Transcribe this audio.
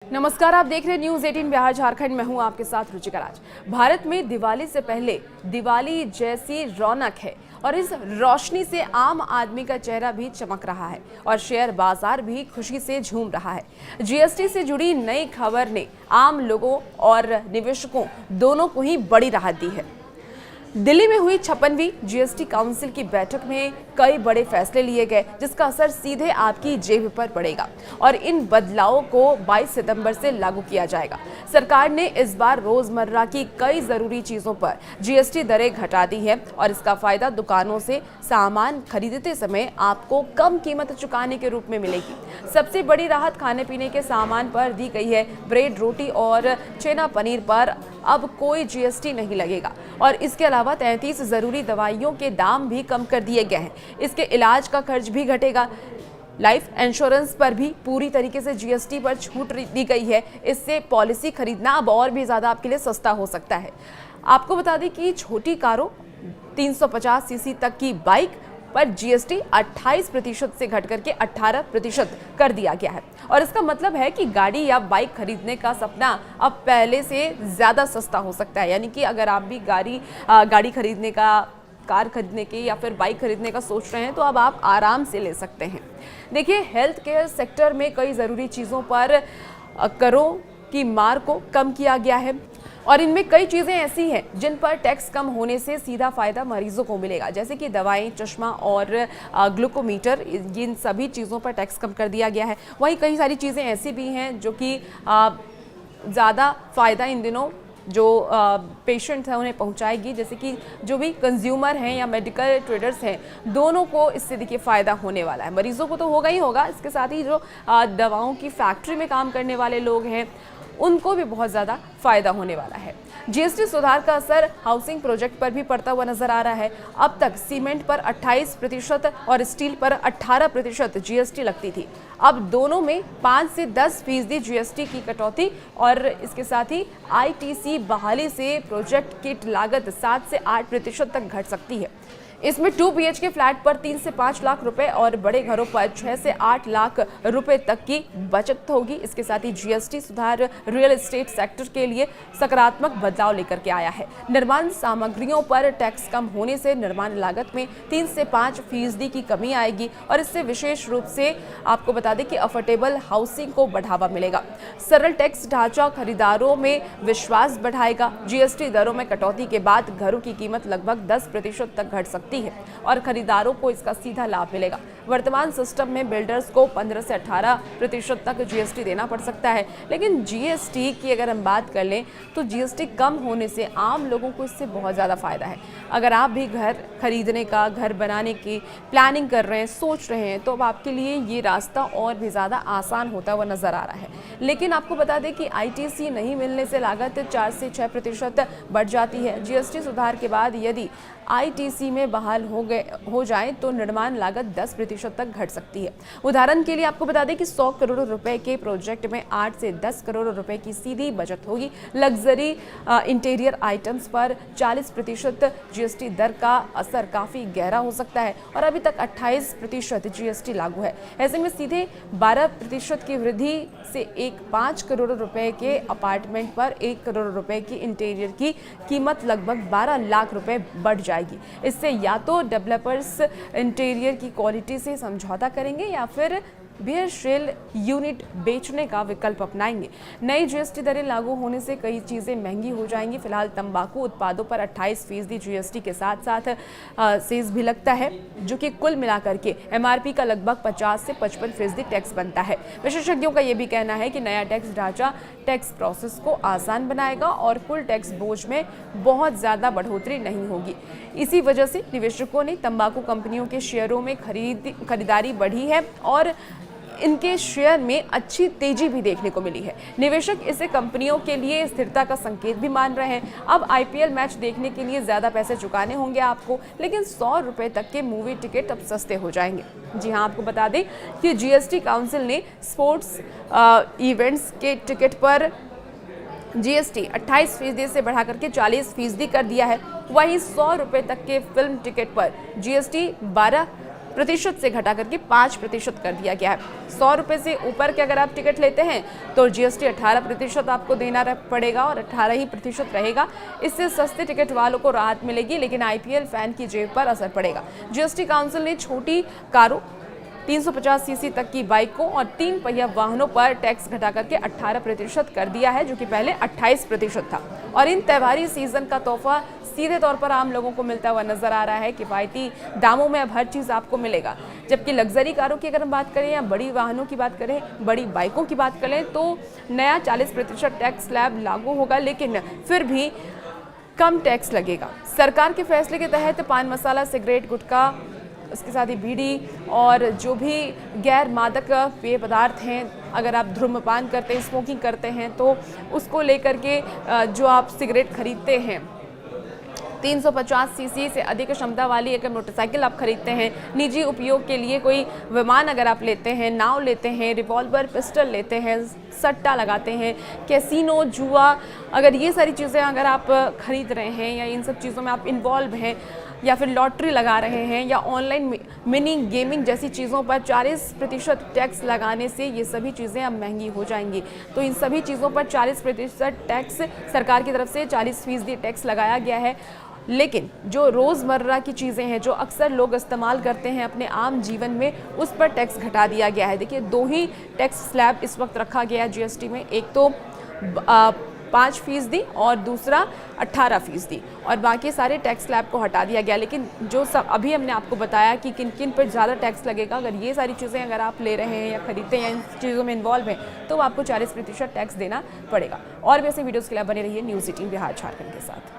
नमस्कार, आप देख रहे हैं न्यूज 18 बिहार झारखंड। मैं हूं आपके साथ रुचिका राज। भारत में दिवाली से पहले दिवाली जैसी रौनक है और इस रोशनी से आम आदमी का चेहरा भी चमक रहा है और शेयर बाजार भी खुशी से झूम रहा है। जीएसटी से जुड़ी नई खबर ने आम लोगों और निवेशकों दोनों को ही बड़ी राहत दी है। दिल्ली में हुई 56वीं जीएसटी काउंसिल की बैठक में कई बड़े फैसले लिए गए, जिसका असर सीधे आपकी जेब पर पड़ेगा और इन बदलावों को 22 सितंबर से लागू किया जाएगा। सरकार ने इस बार रोजमर्रा की कई जरूरी चीजों पर जीएसटी दरें घटा दी है और इसका फायदा दुकानों से सामान खरीदते समय आपको कम कीमत चुकाने के रूप में मिलेगी। सबसे बड़ी राहत खाने पीने के सामान पर दी गई है। ब्रेड, रोटी और चना पनीर पर अब कोई जीएसटी नहीं लगेगा और इसके अलावा 33 जरूरी दवाइयों के दाम भी कम कर दिए गए हैं। इसके इलाज का खर्च भी घटेगा। लाइफ इंश्योरेंस पर भी पूरी तरीके से जीएसटी पर छूट दी गई है। इससे पॉलिसी खरीदना अब और भी ज्यादा आपके लिए सस्ता हो सकता है। आपको बता दें कि छोटी कारों 350 सीसी तक की बाइक पर जीएसटी 28% से घट करके 18% कर दिया गया है और इसका मतलब है कि गाड़ी या बाइक खरीदने का सपना अब पहले से ज्यादा सस्ता हो सकता है। यानी कि अगर आप भी गाड़ी खरीदने का, कार खरीदने की या फिर बाइक खरीदने का सोच रहे हैं तो अब आप आराम से ले सकते हैं। देखिए, हेल्थ केयर सेक्टर में कई ज़रूरी चीज़ों पर करों की मार को कम किया गया है और इनमें कई चीज़ें ऐसी हैं जिन पर टैक्स कम होने से सीधा फायदा मरीजों को मिलेगा, जैसे कि दवाएं, चश्मा और ग्लूकोमीटर। इन सभी चीज़ों पर टैक्स कम कर दिया गया है। वहीं कई सारी चीज़ें ऐसी भी हैं जो कि ज़्यादा फ़ायदा इन दिनों जो पेशेंट हैं उन्हें पहुंचाएगी, जैसे कि जो भी कंज्यूमर हैं या मेडिकल ट्रेडर्स हैं, दोनों को इससे देखिए फ़ायदा होने वाला है। मरीजों को तो होगा ही होगा, इसके साथ ही जो दवाओं की फैक्ट्री में काम करने वाले लोग हैं उनको भी बहुत ज़्यादा फायदा होने वाला है। जीएसटी सुधार का असर हाउसिंग प्रोजेक्ट पर भी पड़ता हुआ नजर आ रहा है। अब तक सीमेंट पर 28% और स्टील पर 18% जीएसटी लगती थी। अब दोनों में 5 से 10% जीएसटी की कटौती और इसके साथ ही आईटीसी बहाली से प्रोजेक्ट की लागत 7 से 8% तक घट सकती है। इसमें 2 BHK फ्लैट पर 3 से 5 लाख रुपए और बड़े घरों पर 6 से 8 लाख रुपए तक की बचत होगी। इसके साथ ही जीएसटी सुधार रियल एस्टेट सेक्टर के लिए सकारात्मक बदलाव लेकर के आया है। निर्माण सामग्रियों पर टैक्स कम होने से निर्माण लागत में 3 से 5% की कमी आएगी और इससे विशेष रूप से आपको बता दें कि अफोर्डेबल हाउसिंग को बढ़ावा मिलेगा। सरल टैक्स ढांचा खरीदारों में विश्वास बढ़ाएगा। जीएसटी दरों में कटौती के बाद घरों की कीमत लगभग 10% तक घट सकती है और खरीदारों को इसका सीधा लाभ मिलेगा। वर्तमान सिस्टम में बिल्डर्स को 15 से 18% तक जीएसटी देना पड़ सकता है, लेकिन जीएसटी की अगर हम बात कर लें तो जीएसटी कम होने से आम लोगों को इससे बहुत ज़्यादा फायदा है। अगर आप भी घर खरीदने का, घर बनाने की प्लानिंग कर रहे हैं, सोच रहे हैं, तो अब आपके लिए ये रास्ता और भी ज़्यादा आसान होता हुआ नजर आ रहा है। लेकिन आपको बता दें कि आईटीसी नहीं मिलने से लागत 4 से 6% बढ़ जाती है। जीएसटी सुधार के बाद यदि आईटीसी में बहाल हो जाए तो निर्माण लागत 10% तक घट सकती है। उदाहरण के लिए आपको बता दें कि 100 करोड़ रुपए के प्रोजेक्ट में 8 से 10 करोड़ रुपए की सीधी बचत होगी। लग्जरी इंटीरियर आइटम्स पर 40% जीएसटी दर का असर काफ़ी गहरा हो सकता है और अभी तक 28% जीएसटी लागू है। ऐसे में सीधे 12% की वृद्धि से 5 करोड़ रुपए के अपार्टमेंट पर 1 करोड़ रुपए की इंटीरियर की कीमत लगभग 12 लाख रुपए बढ़ जाएगी। इससे या तो डेवलपर्स इंटीरियर की क्वालिटी से समझौता करेंगे या फिर बेहतरीन यूनिट बेचने का विकल्प अपनाएंगे। नई जीएसटी दरें लागू होने से कई चीज़ें महंगी हो जाएंगी। फिलहाल तंबाकू उत्पादों पर 28% जीएसटी के साथ साथ सेस भी लगता है, जो कि कुल मिलाकर के एमआरपी का लगभग 50 से 55% टैक्स बनता है। विशेषज्ञों का यह भी कहना है कि नया टैक्स ढांचा टैक्स प्रोसेस को आसान बनाएगा और कुल टैक्स बोझ में बहुत ज़्यादा बढ़ोतरी नहीं होगी। इसी वजह से निवेशकों ने तंबाकू कंपनियों के शेयरों में खरीदारी बढ़ी है और इनके शेयर में अच्छी तेजी भी देखने को मिली है। निवेशक इसे कंपनियों के लिए स्थिरता का संकेत भी मान रहे हैं। अब आईपीएल मैच देखने के लिए ज़्यादा पैसे चुकाने होंगे आपको, लेकिन 100 रुपये तक के मूवी टिकट अब सस्ते हो जाएंगे। जी हाँ, आपको बता दें कि जीएसटी काउंसिल ने स्पोर्ट्स इवेंट्स के टिकट पर जीएसटी 28% से बढ़ा करके 40% कर दिया है। वहीं 100 रुपये तक के फिल्म टिकट पर जीएसटी प्रतिशत से घटा करके 5% कर दिया गया है। 100 रुपये से ऊपर के अगर आप टिकट लेते हैं तो जीएसटी 18% आपको देना पड़ेगा और 18% रहेगा। इससे सस्ते टिकट वालों को राहत मिलेगी, लेकिन आईपीएल फैन की जेब पर असर पड़ेगा। जीएसटी काउंसिल ने छोटी कारों, 350 सीसी तक की बाइकों और 3 पहिया वाहनों पर टैक्स घटा करके 18% कर दिया है, जो कि पहले 28% था। और इन त्योहारी सीजन का तोहफा सीधे तौर पर आम लोगों को मिलता हुआ नजर आ रहा है। किफायती दामों में अब हर चीज़ आपको मिलेगा। जबकि लग्जरी कारों की अगर हम बात करें या बड़ी वाहनों की बात करें, बड़ी बाइकों की बात करें, तो नया 40% टैक्स स्लैब लागू होगा, लेकिन फिर भी कम टैक्स लगेगा। सरकार के फैसले के तहत पान मसाला, सिगरेट, गुटखा, उसके साथ ही बीड़ी और जो भी गैर मादक पेय पदार्थ हैं, अगर आप धूम्रपान करते हैं, स्मोकिंग करते हैं, तो उसको लेकर के जो आप सिगरेट खरीदते हैं, 350 सीसी से अधिक क्षमता वाली अगर मोटरसाइकिल आप खरीदते हैं, निजी उपयोग के लिए कोई विमान अगर आप लेते हैं, नाव लेते हैं, रिवॉल्वर, पिस्टल लेते हैं, सट्टा लगाते हैं, कैसीनो, जुआ, अगर ये सारी चीज़ें अगर आप खरीद रहे हैं या इन सब चीज़ों में आप इन्वॉल्व हैं, या फिर लॉटरी लगा रहे हैं, या ऑनलाइन मिनी गेमिंग जैसी चीज़ों पर 40% टैक्स लगाने से ये सभी चीज़ें अब महंगी हो जाएंगी। तो इन सभी चीज़ों पर 40% टैक्स सरकार की तरफ से 40% टैक्स लगाया गया है। लेकिन जो रोज़मर्रा की चीज़ें हैं, जो अक्सर लोग इस्तेमाल करते हैं अपने आम जीवन में, उस पर टैक्स घटा दिया गया है। देखिए, 2 ही टैक्स स्लैब इस वक्त रखा गया है जीएसटी में, एक तो 5% और दूसरा 18%, और बाकी सारे टैक्स स्लैब को हटा दिया गया। लेकिन जो सब अभी हमने आपको बताया कि किन किन पर ज़्यादा टैक्स लगेगा, अगर ये सारी चीज़ें अगर आप ले रहे हैं या खरीदते हैं, इन चीज़ों में इन्वॉल्व हैं, तो आपको 40% टैक्स देना पड़ेगा। और भी ऐसे वीडियोज़ के लिए बने रहिए न्यूज़ 18 बिहार झारखंड के साथ।